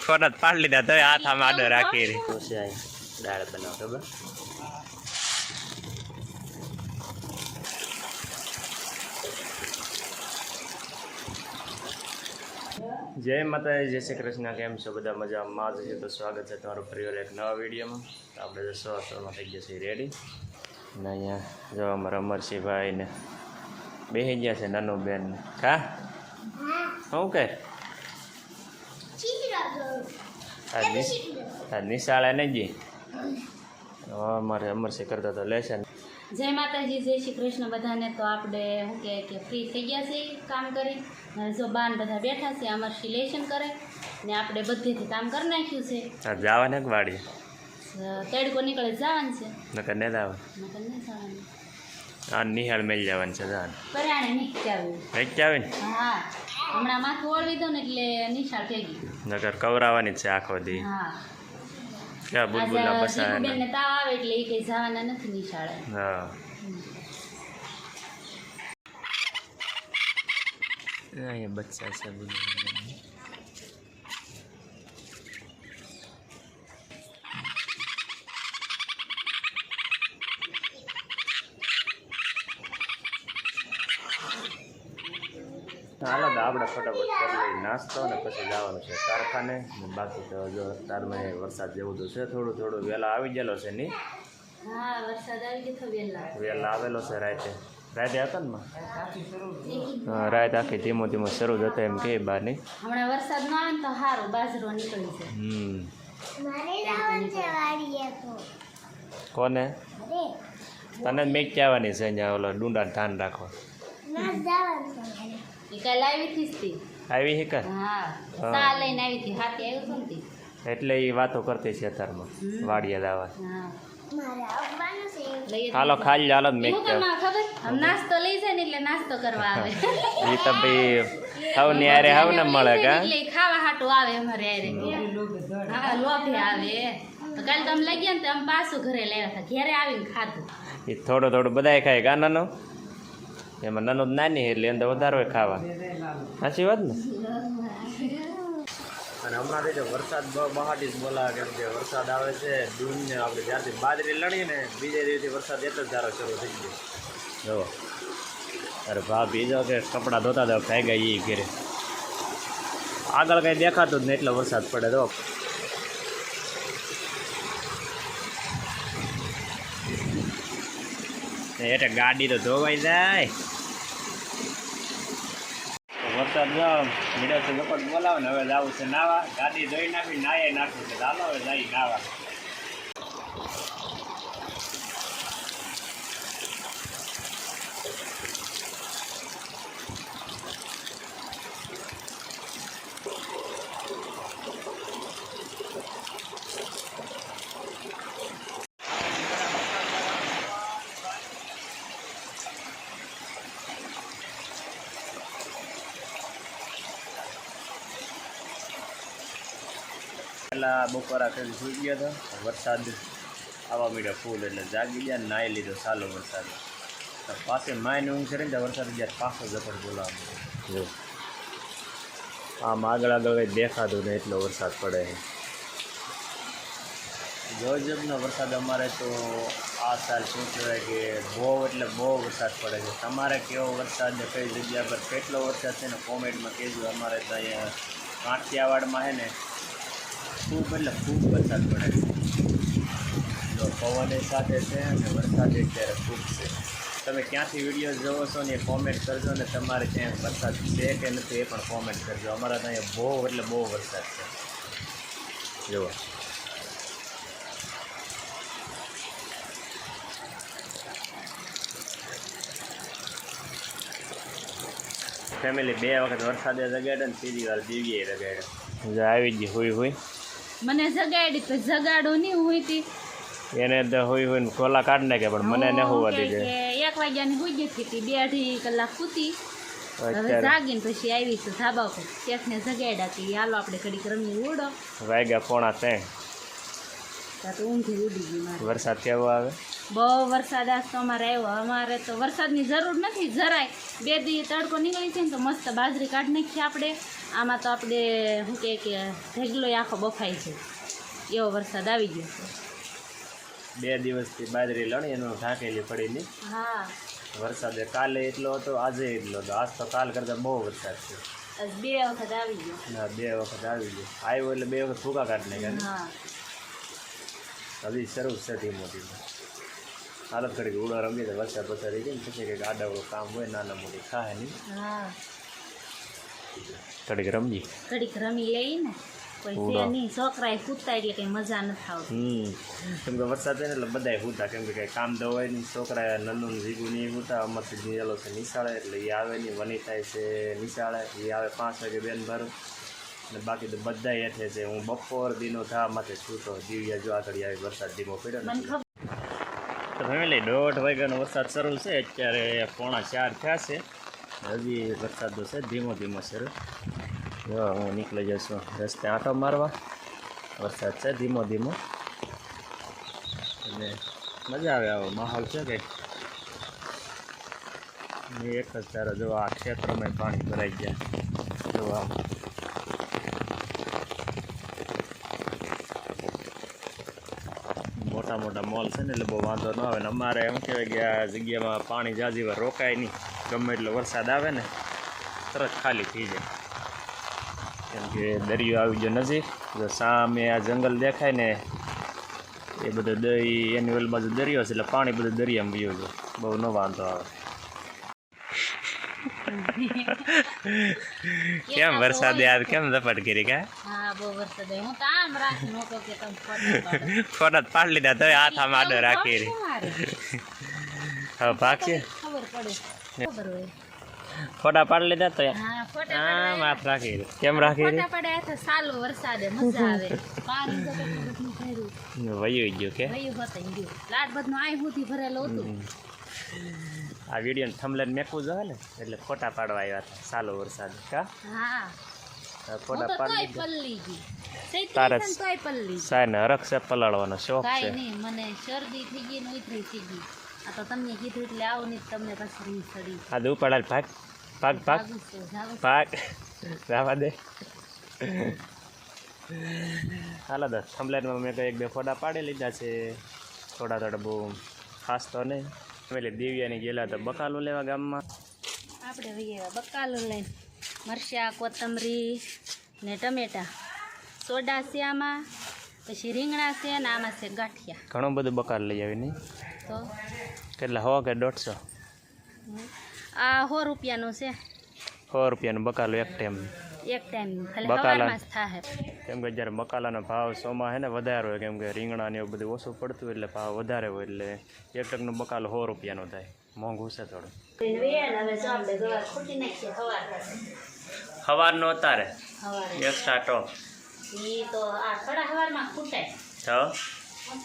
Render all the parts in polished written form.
ફોટા પાડી લીધા તો હાથ આમ આડો રાખી દાળ બનાવ ખબર જય માતાજી, જય શ્રી કૃષ્ણ. કેમ છો બધા? મજામાં જ છે. તો સ્વાગત છે તમારું ફરી એક નવા વિડીયોમાં. તો આપણે સવારમાં થઈ ગયા છીએ રેડી ને અહીંયા જો અમારા અમરસિંહભાઈ ને બેસી ગયા છે નાનું બેન. હા શું કે નિશાળે નહીં જઈ અમારે અમરસિંહ કરતા તો લેશે. જય માતાજી, જય શ્રી કૃષ્ણ બધાને. તો આપણે શું કહે કે ફ્રી થઈ ગયા છે કામ કરી. જો બાન બધા બેઠા છે, અમાર સિલેક્શન કરે ને આપણે બધેથી કામ કરી નાખ્યું છે. જવાને વાડી તડકો નીકળે જવાનું છે. નકર નહીં જવાનું. હા, નિહાળ મેળ જવાનું છે. જવાનું પરાણે નીકળ્યું ને. હા, હમણાં માથું ઓળવી દો ને એટલે નિશાળ ભેગી. નકર કવરાવાની છે આખો દી. હા, ક્યાં બુલબુલા બસા ને તાવ આવે એટલે એ કઈ જવાના નથી નિશાળે. હા, અહીંયા બચ્ચા છે બુલબુલા. હાલો તો આપણે ફટાફટ કરી લઈએ નાસ્તો ને પછી જવાનું છે કારખાને. બાકી તો જો તારમાં વરસાદ જેવું તો છે, થોડું થોડું વહેલા આવી ગયેલો છે. નહીં? હા, વરસાદ આવી ગયો વહેલા આવેલો છે. રાતે હતો ને હા, રાત આખી ધીમો ધીમો શરૂ જ હતો એમ કે બહાર. નહીં? હમણાં વરસાદ ન આવે ને તો સારું, બાજરો નીકળી છે. કોને? તને જ મેચ આવવાની છે અહીંયા. ઓલો ડુંડા ધ્યાન રાખો. આવી હે કર? હા, સા લઈને આવી હતી. હાથી આવ્યું હતું ને એટલે એ વાતો કરતી છે અત્યારમાં વાડિયા દાવા. હા, હાલો ખાઈ લો. હાલો મેચ ખબર નાસ્તો લઈ જાય ને એટલે નાસ્તો કરવા આવે. એ તો ભાઈ હાવ ને યારે હાવ ને મળે કા એટલે ખાવા હાટું આવે અમારે યારે. હા, લોભે આવે. તો કાલે તો અમે લઈ ગયા ને તો અમે પાછું ઘરે લાવ્યા હતા. ઘરે આવીને ખાધું. એ થોડું થોડું બધાય ખાય કા નાનો. એમાં નાનો નાની એટલે અંદર વધારે હોય ખાવા. સાચી વાત ને? અને હમણાંથી તો વરસાદ બહાટી જ બોલાવે. કેમ કે વરસાદ આવે છે દૂધને આપણે જ્યારથી બાજરી લણીએ ને બીજા દિવસથી વરસાદ એક જ ધારો શરૂ થઈ ગયો. જો અરે ભાભી જો કે કપડાં ધોતા તો ખાઈ ગયા એ ઘરે. આગળ કંઈ દેખાતું જ નહીં એટલો વરસાદ પડે. તો એટલે ગાડી તો ધોવાઈ જાય. વરસાદ જો મીડિયા લોકો બોલાવે ને હવે જવું છે નાવા. ગાડી ધોઈ નાખી નાયે નાખવું છે. ચાલો હવે જઈ નાવા. પહેલાં બપોરા કરી સૂઈ ગયા હતા. વરસાદ આવવા માંડ્યો ફૂલ એટલે જાગી ગયા. નાહી લીધો સાલો વરસાદ. પાસે માયને ઊંઘ કરીને તો વરસાદ જ્યારે પાછો જતો બોલાવો. જો આમ આગળ આગળ કંઈ દેખાતું નહીં એટલો વરસાદ પડે છે. ગજબનો વરસાદ અમારે તો આ સાલ શું કહેવાય કે બહુ એટલે બહુ વરસાદ પડે છે. તમારે કેવો વરસાદ ને કઈ જગ્યા પર કેટલો વરસાદ છે ને કોમેન્ટમાં કહેજો. અમારે તો અહીંયા કાંઠિયાવાડમાં છે ને ખૂબ એટલે ખૂબ વરસાદ પડે છે. જો પવન સાથે છે અને વરસાદ અત્યારે ખૂબ છે. તમે ક્યાંથી વિડીયો જોવો છો ને એ કોમેન્ટ કરજો ને તમારે ત્યાં વરસાદ છે કે નથી એ પણ કોમેન્ટ કરજો. અમારા તો અહીંયા બહુ એટલે બહુ વરસાદ છે. જુઓ ફેમિલી 2 વખત વરસાદે જગાડે ને ત્રીજી વાર દીવીએ જગાડે. આવી ગઈ હોય મને જગાડી તો જગાડો નહીં હોઈતી. એને તો હોય ને કોલા કાઢ નાખે પણ મને ન હોવા દીધે. 1 વાગ્યાની હોઈ ગઈ હતી. 2-2.5 કલાક સૂતી. હવે જાગીને પછી આવી તો ધાબા પર શેઠને જગાડ્યા હતી. હાલો આપણે ઘડીક રમી ઉડો. વાગ્યા 2:45. તો ઊંઘી ઉડી ગઈ મારી. વરસાદ કેવો આવે? બહુ વરસાદ આજ તો અમારે આવ્યો. અમારે તો વરસાદની જરૂર નથી જરાય. 2 દી તડકો નીકળી છે ને તો મસ્ત બાજરી કાઢી નાખીએ આપણે. આમાં તો આપણે શું કહે કે ઢેગલો આખો બફાઈ છે એવો વરસાદ આવી ગયો છે. 2 દિવસથી બાજરી લણી એનું ઢાંકેલી પડી નહીં. હા વરસાદ કાલે એટલો હતો, આજે એટલો હતો. આજ તો કાલ કરતાં બહુ વરસાદ છે. આજ 2 વખત આવી ગયો. ના 2 વખત આવી ગયો. આવ્યો એટલે 2 વખત ભૂકા કાઢી નાખ્યા. હા હજી શરૂ છે ધીમો ધીમો. હાલત ઘડી ઉડો રમી તો વરસાદ પસારી જાય ને પછી કંઈક આડાવડું કામ હોય નાના મોટી ખાય નહીં. હા ઘડીક રમજી. ઘડીક રમી લઈ ને કોઈ છે નહીં. છોકરાએ સૂતા એટલે કંઈ મજા નથી આવતી. કેમ કે વરસાદ છે ને એટલે બધાય સૂતા. કેમ કે કંઈ કામ તો હોય નહીં. છોકરા નન્નું જીગું નહીં સૂતા. અમારથી નીચેલો છે નિશાળે એટલે એ આવે નહીં. વની થાય છે નિશાળે, એ આવે 5 વાગે બેન ભરું. અને બાકી તો બધા હેઠે છે. હું બપોર દીનો થા માથે છૂટો. દિવ્યા જો આગળ આવી વરસાદ ધીમો પડ્યો ને તો ફેમિલી 1:30 વાગ્યાનો વરસાદ શરૂ છે. અત્યારે 3:45 થયા છે. હજી વરસાદ તો છે ધીમો ધીમો શરૂ. જો હું નીકળી જઈશું રસ્તે આંટો મારવા. વરસાદ છે ધીમો ધીમો અને મજા આવે આવો માહોલ છે કે એક જ તારા જો આ ક્ષેત્રમાં પાણી ભરાઈ ગયા. જો આ મોટા મોટા મોલ છે ને એટલે બહુ વાંધો ન આવે ને. અમારે એમ કહેવાય કે આ જગ્યામાં પાણી જાજી વાર રોકાય નહીં. ગમે એટલો વરસાદ આવે ને તરત ખાલી થઈ જાય. કેમ કે દરિયો આવી ગયો નજીક. જો સામે આ જંગલ દેખાય ને એ બધું દઈ એની ઓલ બાજુ દરિયો છે એટલે પાણી બધું દરિયામાં વયું છે. બહુ ન વાંધો આવે. કેમ વરસાદ યાર કેમ ઝપટ કરી કા? હા બહુ વરસાદ આવ્યો. હું તો આમ રાખી નહોતો કે તમે ફોટા પાડી લીધા તો હાથ આમ આડો રાખી હવે ભાગશે ખબર પડે. ખબર હોય. ફોટા પાડી લીધા તો હા ફોટા આમ હાથ રાખી કેમ રાખી ફોટા પડ્યા તો સાલો વરસાદે મજા આવે. પાણી તો બધું ભર્યું વયું ગયું કે વયું હોતું ગયું. લાટ બધું આય સુધી ભરેલું હતું. આ વિડીયો થંબલેન મેકવું જોઈએ ને એટલે ફોટા પાડવા આવ્યા હતા સાલો વરસાદ કા. હા ફોટા પાડી પલ્લી ગઈ તારે તોય પલ્લી સાહેબ હરખ છે પલાળવાનો શોખ કાંઈ છે. નહીં મને શરદી થઈ ગઈ ને ઉધરી થઈ ગઈ. આ તો તમને કીધું એટલે આવું નહીં તમને પછી રીંગ ચડી. આ દુ પડાલ ભાગ ભાગ ભાગ ભાગું છું, જાઉં છું. ભાગ જવા દે. હાલો દસ થંબલેનમાં મેં કંઈ 1-2 ફોટા પાડી લીધા છે. થોડા બહુ ખાસ તો નહીં. એટલે દિવ્યાની ગયેલા તો બકાલો લેવા ગામમાં. આપણે વૈયા બકાલો લઈને મરચાં કોથમરી ને ટમેટા સોડા છે આમાં, પછી રીંગણા છે ને આમાં છે ગાંઠિયા. ઘણું બધું બકાલ લઈ આવી નહીં તો કેટલા 100 કે 150? આ 100 રૂપિયાનું છે. 100 રૂપિયાનું બકાલો એક ટાઈમ. એક ટાઈમ ખાલી બકાલા સવારમાં જ થાય. કેમ કે જ્યારે બકાલાનો ભાવ 100માં છે ને વધારે હોય. કેમ કે રીંગણા ને એવું બધું ઓછું પડતું હોય એટલે ભાવ વધારે હોય એટલે એક ટકનું બકાલો 100 રૂપિયાનું થાય. મોંઘું છે થોડું. સવારનો અતારે એક્સ્ટ્રા ટોપ એ તો આ થોડા સવારમાં ખૂટે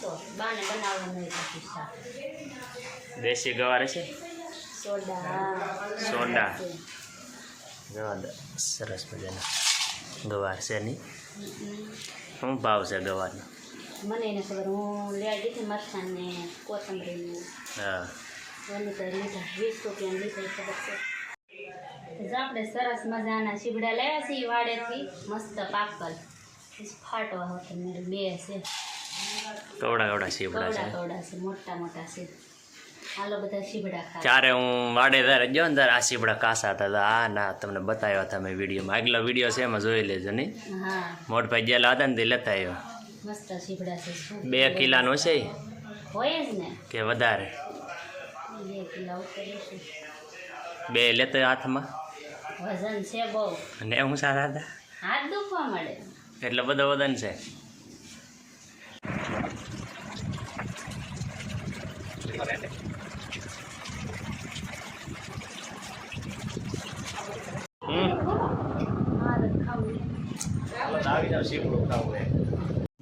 તો બાને બનાવવાનું હોય પછી શાક. દેશી ગવાર છે સોડા ગવાર સરસ મજાના ગવાર છે નહીં. શું ભાવ છે ગવારનો? મને એને ખબર. હું લેવા ગઈ હતી મરચાં ને કોથમરીનું. હા એની તો લીધા 20 રૂપિયાની લીધા ખબર છે. આપણે સરસ મજાના શીબડા લાવ્યા છીએ વાડેથી મસ્ત પાકલ. ફાટવા હોતે મેં 2 છે. કવડા શીબડા છે. કવડા છે મોટા મોટા છે. હાલો બધા શીબડા ખા. ચારે હું વાડે ત્યારે ગયો ને ત્યારે આ શીબડા કાસા હતા. આ ના તમને બતાવ્યા હતા મેં વિડીયોમાં. આગલો વિડીયો છે એમાં જોઈ લેજો નહીં. હા મોટભાઈ ગયેલા હતા ને તે લેતા આવ્યો. મસ્ત શીબડા છે. 2 કિલાનો છે હોય જ ને કે વધારે? 2 કિલો ઉપર છે. 2 લેતો હાથમાં વજન છે બહુ. અને હું સારા હતા હાથ દુખવા મળે એટલે બધો વજન છે.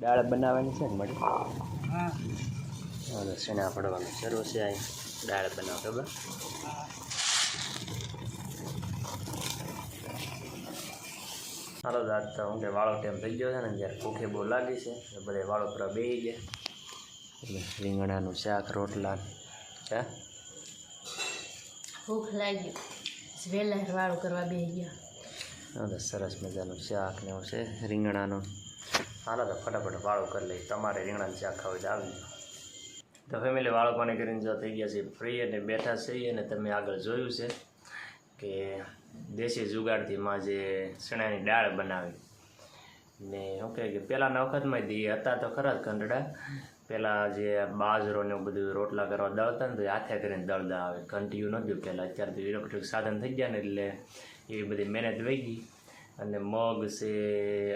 દાળ બનાવવાની છે ને મળી. હા શેના પડવાનું શરૂ છે. આ દાળ બનાવ ખબર. હાલો દાદ તો હું કે વાળો ટાઈમ થઈ ગયો છે ને જ્યારે ભૂખે બહુ લાગી છે બધે વાળો પર બેસી ગયા. રીંગણાનું શાક રોટલા હે ભૂખ લાગી વહેલા વાળું કરવા બેસી ગયા. હા તો સરસ મજાનું શાક ને એવું છે રીંગણાનું. હાલો તો ફટાફટ વાળું કરી લઈ. તમારે રીંગણાનું શાક ખાવું તો આવી જાઓ. તો ફેમિલી વાળો પાણી કરીને જો થઈ ગયા છે ફ્રી અને બેઠા છીએ. અને તમે આગળ જોયું છે કે દેશી જુગાડથી માં જે ચણાની દાળ બનાવી ને શું કહે કે પહેલાંના વખતમાં જ હતા તો ખરા જ કંટડા. પહેલાં જે બાજરો ને એવું બધું રોટલા કરવા દળતા ને તો હાથે કરીને દળતા આવે ઘંટીયું નહોતું પહેલાં. અત્યારે તો ઇલેક્ટ્રિક સાધન થઈ ગયા ને એટલે એવી બધી મહેનત વહી ગઈ. અને મગ છે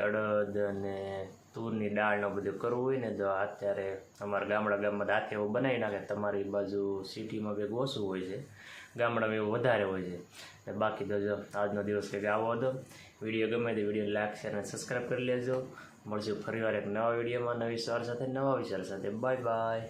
અડદ અને તુરની દાળને બધું કરવું હોય ને તો અત્યારે અમારા ગામમાં હાથે એવું બનાવી નાખે. તમારી બાજુ સિટીમાં કંઈક ઓછું હોય છે, ગામડામાં એવું વધારે હોય છે. ને બાકી તો જો આજનો દિવસ કંઈક આવો હતો. વિડીયો ગમે તો વિડીયો લાઈક શેર અને સબસ્ક્રાઈબ કરી લેજો. મળશું ફરીવાર એક નવા વિડીયોમાં નવી સવાર સાથે નવા વિચાર સાથે. Bye bye.